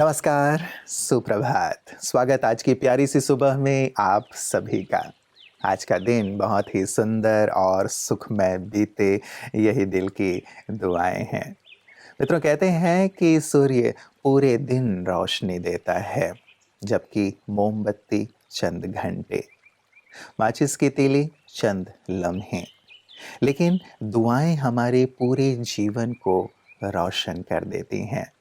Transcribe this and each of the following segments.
नमस्कार, सुप्रभात। स्वागत आज की प्यारी सी सुबह में आप सभी का। आज का दिन बहुत ही सुंदर और सुखमय बीते, यही दिल की दुआएं हैं। मित्रों, कहते हैं कि सूर्य पूरे दिन रोशनी देता है, जबकि मोमबत्ती चंद घंटे, माचिस की तीली चंद लम्हे। लेकिन दुआएं हमारे पूरे जीवन को रोशन कर देती हैं।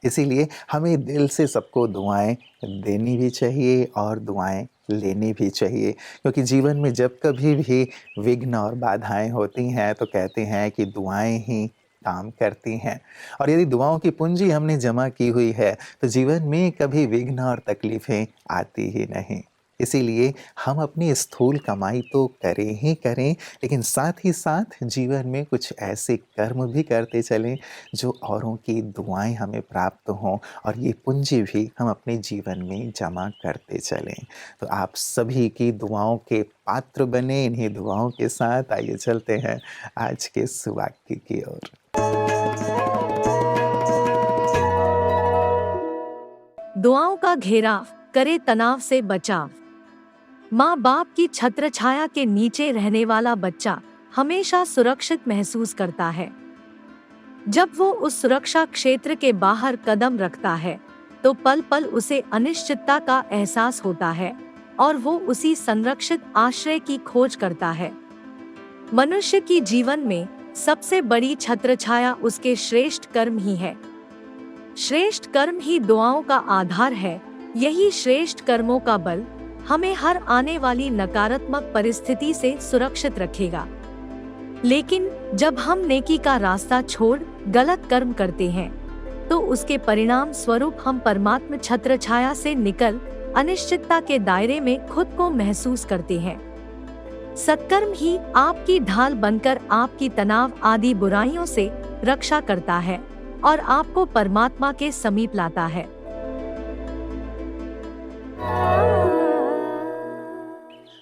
इसीलिए हमें दिल से सबको दुआएं देनी भी चाहिए और दुआएं लेनी भी चाहिए, क्योंकि जीवन में जब कभी भी विघ्न और बाधाएं होती हैं तो कहते हैं कि दुआएं ही काम करती हैं। और यदि दुआओं की पूंजी हमने जमा की हुई है तो जीवन में कभी विघ्न और तकलीफें आती ही नहीं। इसीलिए हम अपनी स्थूल कमाई तो करें ही करें, लेकिन साथ ही साथ जीवन में कुछ ऐसे कर्म भी करते चलें जो औरों की दुआएं हमें प्राप्त हों, और ये पूंजी भी हम अपने जीवन में जमा करते चलें। तो आप सभी की दुआओं के पात्र बने। इन्हीं दुआओं के साथ आइए चलते हैं आज के सुवाक्य की ओर। दुआओं का घेराव करे तनाव से बचाव। माँ बाप की छत्र छाया के नीचे रहने वाला बच्चा हमेशा सुरक्षित महसूस करता है। जब वो उस सुरक्षा क्षेत्र के बाहर कदम रखता है तो पल पल उसे अनिश्चितता का एहसास होता है और वो उसी संरक्षित आश्रय की खोज करता है। मनुष्य की जीवन में सबसे बड़ी छत्र छाया उसके श्रेष्ठ कर्म ही है। श्रेष्ठ कर्म ही दुआओं का आधार है। यही श्रेष्ठ कर्मों का बल हमें हर आने वाली नकारात्मक परिस्थिति से सुरक्षित रखेगा। लेकिन जब हम नेकी का रास्ता छोड़ गलत कर्म करते हैं तो उसके परिणाम स्वरूप हम परमात्म छत्र छाया से निकल अनिश्चितता के दायरे में खुद को महसूस करते हैं। सत्कर्म ही आपकी ढाल बनकर आपकी तनाव आदि बुराइयों से रक्षा करता है और आपको परमात्मा के समीप लाता है।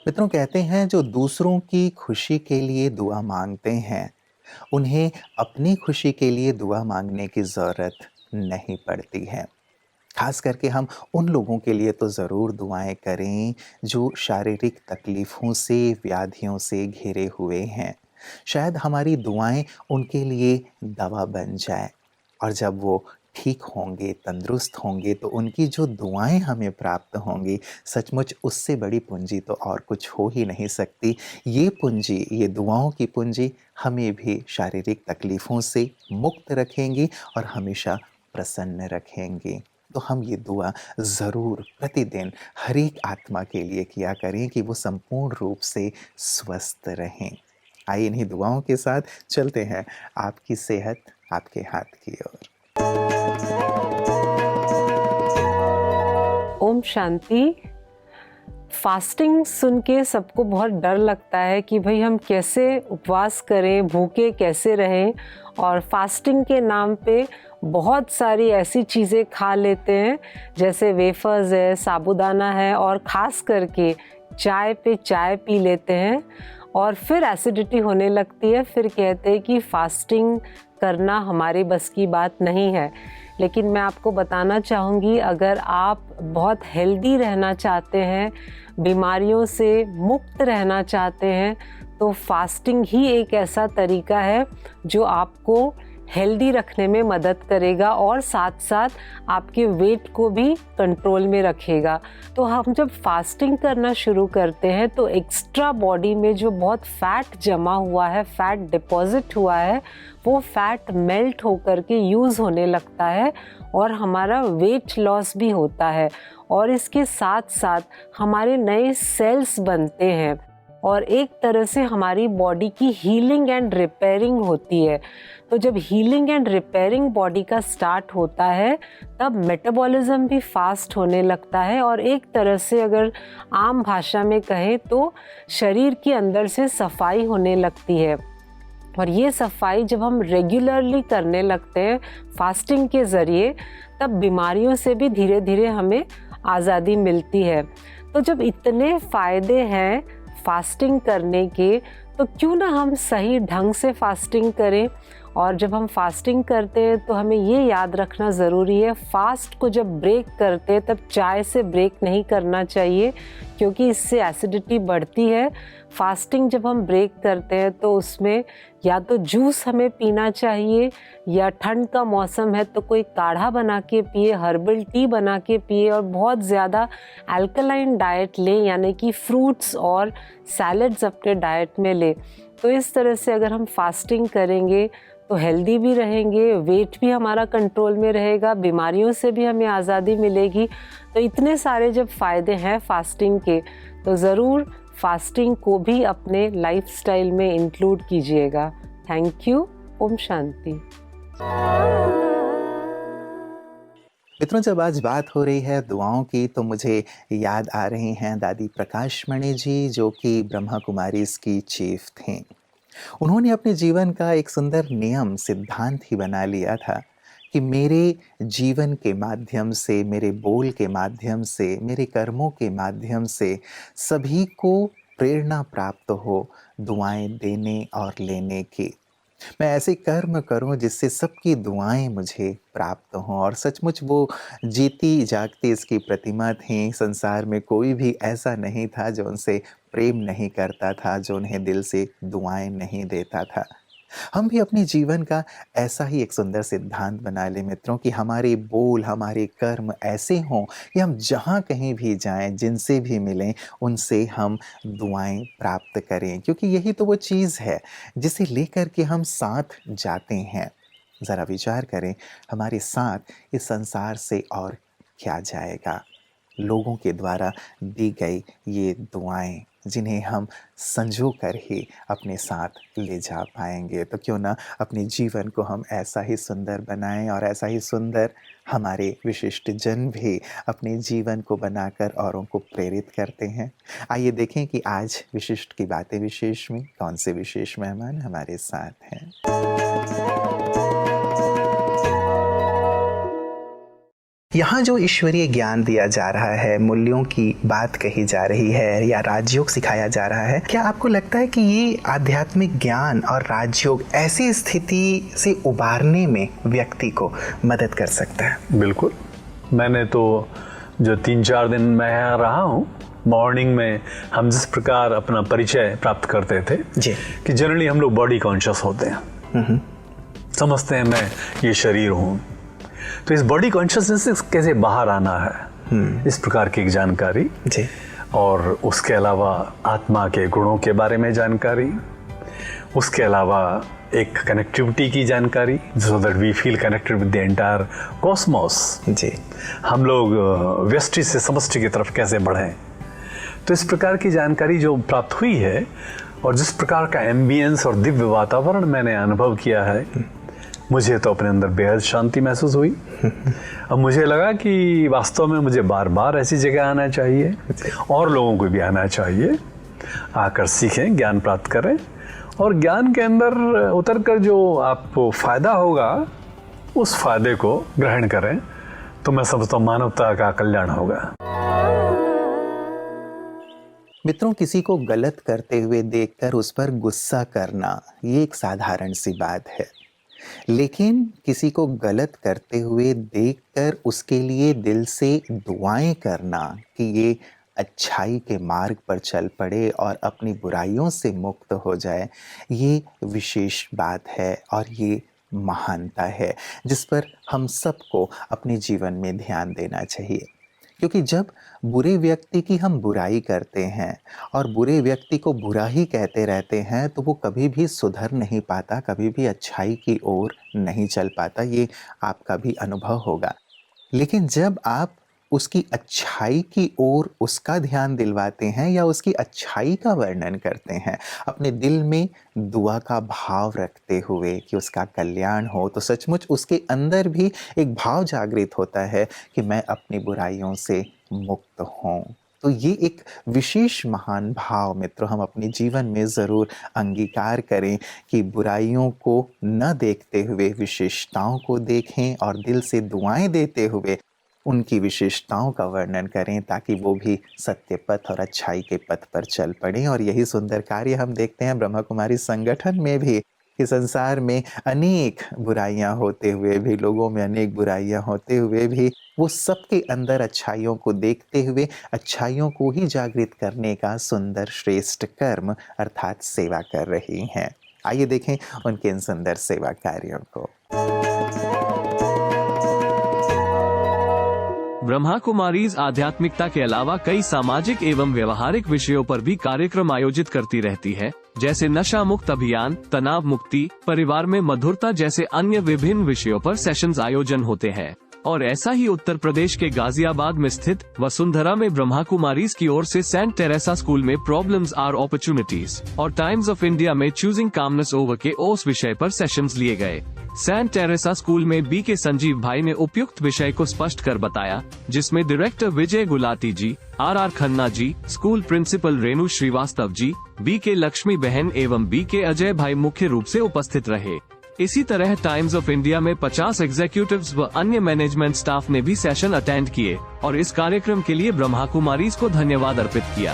मित्रों, कहते हैं जो दूसरों की खुशी के लिए दुआ मांगते हैं उन्हें अपनी खुशी के लिए दुआ मांगने की ज़रूरत नहीं पड़ती है। खास करके हम उन लोगों के लिए तो ज़रूर दुआएं करें जो शारीरिक तकलीफ़ों से, व्याधियों से घिरे हुए हैं। शायद हमारी दुआएं उनके लिए दवा बन जाए, और जब वो ठीक होंगे, तंदुरुस्त होंगे, तो उनकी जो दुआएं हमें प्राप्त होंगी, सचमुच उससे बड़ी पूंजी तो और कुछ हो ही नहीं सकती। ये पूंजी, ये दुआओं की पूंजी हमें भी शारीरिक तकलीफ़ों से मुक्त रखेंगी और हमेशा प्रसन्न रखेंगी। तो हम ये दुआ ज़रूर प्रतिदिन हर एक आत्मा के लिए किया करें कि वो संपूर्ण रूप से स्वस्थ रहें। आइए इन्हीं दुआओं के साथ चलते हैं आपकी सेहत आपके हाथ की ओर। ओम शांति। फास्टिंग सुन के सबको बहुत डर लगता है कि भाई हम कैसे उपवास करें, भूखे कैसे रहें, और फास्टिंग के नाम पे बहुत सारी ऐसी चीज़ें खा लेते हैं जैसे वेफर्स है, साबूदाना है, और ख़ास करके चाय पे चाय पी लेते हैं और फिर एसिडिटी होने लगती है। फिर कहते हैं कि फास्टिंग करना हमारे बस की बात नहीं है। लेकिन मैं आपको बताना चाहूँगी, अगर आप बहुत हेल्दी रहना चाहते हैं, बीमारियों से मुक्त रहना चाहते हैं, तो फास्टिंग ही एक ऐसा तरीका है जो आपको हेल्दी रखने में मदद करेगा और साथ साथ आपके वेट को भी कंट्रोल में रखेगा। तो हम जब फास्टिंग करना शुरू करते हैं तो एक्स्ट्रा बॉडी में जो बहुत फैट जमा हुआ है, फैट डिपॉजिट हुआ है, वो फैट मेल्ट होकर के यूज़ होने लगता है और हमारा वेट लॉस भी होता है, और इसके साथ साथ हमारे नए सेल्स बनते हैं और एक तरह से हमारी बॉडी की हीलिंग एंड रिपेयरिंग होती है। तो जब हीलिंग एंड रिपेयरिंग बॉडी का स्टार्ट होता है तब मेटाबॉलिज्म भी फास्ट होने लगता है, और एक तरह से अगर आम भाषा में कहें तो शरीर के अंदर से सफाई होने लगती है। और ये सफाई जब हम रेगुलरली करने लगते हैं फास्टिंग के ज़रिए, तब बीमारियों से भी धीरे धीरे हमें आज़ादी मिलती है। तो जब इतने फ़ायदे हैं फास्टिंग करने के, तो क्यों ना हम सही ढंग से फास्टिंग करें और जब हम फास्टिंग करते हैं तो हमें ये याद रखना ज़रूरी है, फास्ट को जब ब्रेक करते हैं तब चाय से ब्रेक नहीं करना चाहिए, क्योंकि इससे एसिडिटी बढ़ती है। फास्टिंग जब हम ब्रेक करते हैं तो उसमें या तो जूस हमें पीना चाहिए, या ठंड का मौसम है तो कोई काढ़ा बना के पिए, हर्बल टी बना के पिए, और बहुत ज़्यादा अल्कलाइन डाइट लें, यानी कि फ्रूट्स और सैलड्स अपने डाइट में लें। तो इस तरह से अगर हम फास्टिंग करेंगे तो हेल्दी भी रहेंगे, वेट भी हमारा कंट्रोल में रहेगा, बीमारियों से भी हमें आज़ादी मिलेगी। तो इतने सारे जब फ़ायदे हैं फास्टिंग के, तो ज़रूर फास्टिंग को भी अपने लाइफस्टाइल में इंक्लूड कीजिएगा। Thank you. ओम शांति। मित्रों, जब आज बात हो रही है दुआओं की तो मुझे याद आ रही हैं दादी प्रकाश मणि जी, जो कि ब्रह्मा कुमारीज़ की चीफ थीं। उन्होंने अपने जीवन का एक सुंदर नियम सिद्धांत ही बना लिया था कि मेरे जीवन के माध्यम से, मेरे बोल के माध्यम से, मेरे कर्मों के माध्यम से सभी को प्रेरणा प्राप्त हो दुआएं देने और लेने की। मैं ऐसे कर्म करूं जिससे सबकी दुआएं मुझे प्राप्त हों। और सचमुच वो जीती जागती इसकी प्रतिमा थी। संसार में कोई भी ऐसा नहीं था जो उनसे प्रेम नहीं करता था, जो उन्हें दिल से दुआएं नहीं देता था। हम भी अपने जीवन का ऐसा ही एक सुंदर सिद्धांत बना लें मित्रों, कि हमारे बोल, हमारे कर्म ऐसे हों कि हम जहाँ कहीं भी जाएं, जिनसे भी मिलें, उनसे हम दुआएं प्राप्त करें, क्योंकि यही तो वो चीज़ है जिसे लेकर के हम साथ जाते हैं। ज़रा विचार करें, हमारे साथ इस संसार से और क्या जाएगा? लोगों के द्वारा दी गई ये दुआएं, जिन्हें हम संजो कर ही अपने साथ ले जा पाएंगे। तो क्यों ना अपने जीवन को हम ऐसा ही सुंदर बनाएं, और ऐसा ही सुंदर हमारे विशिष्ट जन भी अपने जीवन को बनाकर औरों को प्रेरित करते हैं। आइए देखें कि आज विशिष्ट की बातें विशेष में कौन से विशेष मेहमान हमारे साथ हैं। यहाँ जो ईश्वरीय ज्ञान दिया जा रहा है, मूल्यों की बात कही जा रही है, या राजयोग सिखाया जा रहा है, क्या आपको लगता है कि ये आध्यात्मिक ज्ञान और राजयोग ऐसी स्थिति से उबारने में व्यक्ति को मदद कर सकता है? बिल्कुल। मैंने तो जो 3-4 दिन मैं यहाँ रहा हूँ, मॉर्निंग में हम जिस प्रकार अपना परिचय प्राप्त करते थे जी, कि जनरली हम लोग बॉडी कॉन्शियस होते हैं, समझते हैं मैं ये शरीर हूँ। तो इस बॉडी कॉन्शियसनेस से कैसे बाहर आना है, इस प्रकार की एक जानकारी जी। और उसके अलावा आत्मा के गुणों के बारे में जानकारी, उसके अलावा एक कनेक्टिविटी की जानकारी, so that we feel connected with the entire cosmos. जी, हम लोग व्यष्टि से समष्टि की तरफ कैसे बढ़ें। तो इस प्रकार की जानकारी जो प्राप्त हुई है, और जिस प्रकार का एम्बियंस और दिव्य वातावरण मैंने अनुभव किया है, मुझे तो अपने अंदर बेहद शांति महसूस हुई। अब मुझे लगा कि वास्तव में मुझे बार बार ऐसी जगह आना चाहिए, और लोगों को भी आना चाहिए, आकर सीखें, ज्ञान प्राप्त करें, और ज्ञान के अंदर उतर कर जो आपको फ़ायदा होगा उस फ़ायदे को ग्रहण करें। तो मैं समझता हूँ मानवता का कल्याण होगा। मित्रों, किसी को गलत करते हुए देखकर उस पर गुस्सा करना ये एक साधारण सी बात है, लेकिन किसी को गलत करते हुए देखकर उसके लिए दिल से दुआएं करना कि ये अच्छाई के मार्ग पर चल पड़े और अपनी बुराइयों से मुक्त हो जाए, ये विशेष बात है और ये महानता है जिस पर हम सबको अपने जीवन में ध्यान देना चाहिए। क्योंकि जब बुरे व्यक्ति की हम बुराई करते हैं और बुरे व्यक्ति को बुरा ही कहते रहते हैं, तो वो कभी भी सुधर नहीं पाता, कभी भी अच्छाई की ओर नहीं चल पाता। ये आपका भी अनुभव होगा। लेकिन जब आप उसकी अच्छाई की ओर उसका ध्यान दिलवाते हैं या उसकी अच्छाई का वर्णन करते हैं, अपने दिल में दुआ का भाव रखते हुए कि उसका कल्याण हो, तो सचमुच उसके अंदर भी एक भाव जागृत होता है कि मैं अपनी बुराइयों से मुक्त हूँ। तो ये एक विशेष महान भाव मित्रों हम अपने जीवन में ज़रूर अंगीकार करें कि बुराइयों को न देखते हुए विशेषताओं को देखें और दिल से दुआएं देते हुए उनकी विशेषताओं का वर्णन करें, ताकि वो भी सत्य पथ और अच्छाई के पथ पर चल पड़ें। और यही सुंदर कार्य हम देखते हैं ब्रह्मा कुमारी संगठन में भी, कि संसार में अनेक बुराइयां होते हुए भी, लोगों में अनेक बुराइयां होते हुए भी, वो सबके अंदर अच्छाइयों को देखते हुए अच्छाइयों को ही जागृत करने का सुंदर श्रेष्ठ कर्म अर्थात सेवा कर रही हैं। आइए देखें उनके इन सुंदर सेवा कार्यों को। ब्रह्मा कुमारीज आध्यात्मिकता के अलावा कई सामाजिक एवं व्यवहारिक विषयों पर भी कार्यक्रम आयोजित करती रहती है, जैसे नशा मुक्त अभियान, तनाव मुक्ति, परिवार में मधुरता जैसे अन्य विभिन्न विषयों पर सेशंस आयोजन होते हैं। और ऐसा ही उत्तर प्रदेश के गाजियाबाद में स्थित वसुंधरा में ब्रह्मा कुमारीज की ओर से सेंट टेरेसा स्कूल में प्रॉब्लम्स आर अपॉर्चुनिटीज और टाइम्स ऑफ इंडिया में चूजिंग कामनेस ओवर के ओस विषय पर सेशंस लिए गए। सेंट टेरेसा स्कूल में बी के संजीव भाई ने उपयुक्त विषय को स्पष्ट कर बताया, जिसमें director Vijay Gulati ji, R Khanna ji, school principal Renu Srivastava ji, B K Lakshmi बहन एवं बी के अजय भाई मुख्य रूप से उपस्थित रहे। इसी तरह टाइम्स ऑफ इंडिया में 50 एग्जीक्यूटिव्स व अन्य मैनेजमेंट स्टाफ ने भी सेशन अटेंड किए और इस कार्यक्रम के लिए ब्रह्मा कुमारीज को धन्यवाद अर्पित किया।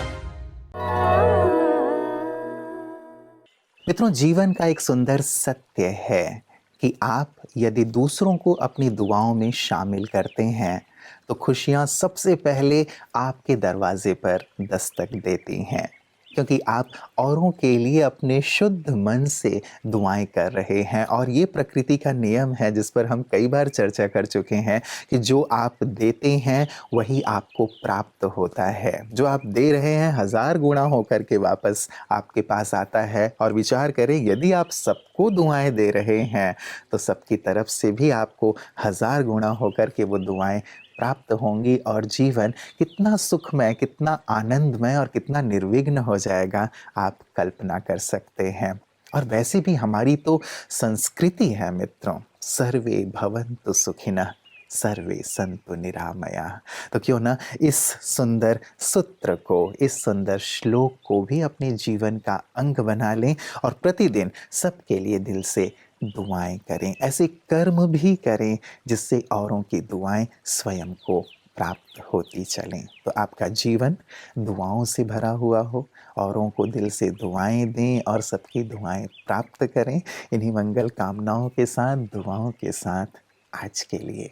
मित्रों, जीवन का एक सुंदर सत्य है कि आप यदि दूसरों को अपनी दुआओं में शामिल करते हैं तो खुशियां सबसे पहले आपके दरवाजे पर दस्तक देती हैं, क्योंकि आप औरों के लिए अपने शुद्ध मन से दुआएं कर रहे हैं। और ये प्रकृति का नियम है जिस पर हम कई बार चर्चा कर चुके हैं कि जो आप देते हैं वही आपको प्राप्त होता है। जो आप दे रहे हैं 1000 गुना होकर के वापस आपके पास आता है। और विचार करें, यदि आप सबको दुआएं दे रहे हैं तो सबकी तरफ से भी आपको 1000 गुना होकर के वो दुआएं प्राप्त होंगी और जीवन कितना सुखमय, कितना आनंदमय और कितना निर्विघ्न हो जाएगा, आप कल्पना कर सकते हैं। और वैसे भी हमारी तो संस्कृति है मित्रों, सर्वे भवन्तु सुखिनः सर्वे सन्तु निरामयाः। तो क्यों ना इस सुंदर सूत्र को, इस सुंदर श्लोक को भी अपने जीवन का अंग बना लें और प्रतिदिन सबके लिए दिल से दुआएं करें, ऐसे कर्म भी करें जिससे औरों की दुआएं स्वयं को प्राप्त होती चलें। तो आपका जीवन दुआओं से भरा हुआ हो, औरों को दिल से दुआएं दें और सबकी दुआएं प्राप्त करें। इन्हीं मंगल कामनाओं के साथ, दुआओं के साथ आज के लिए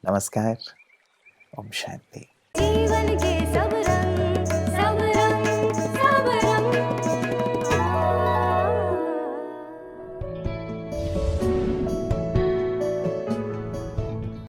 नमस्कार। ओम शांति। जीवन के सब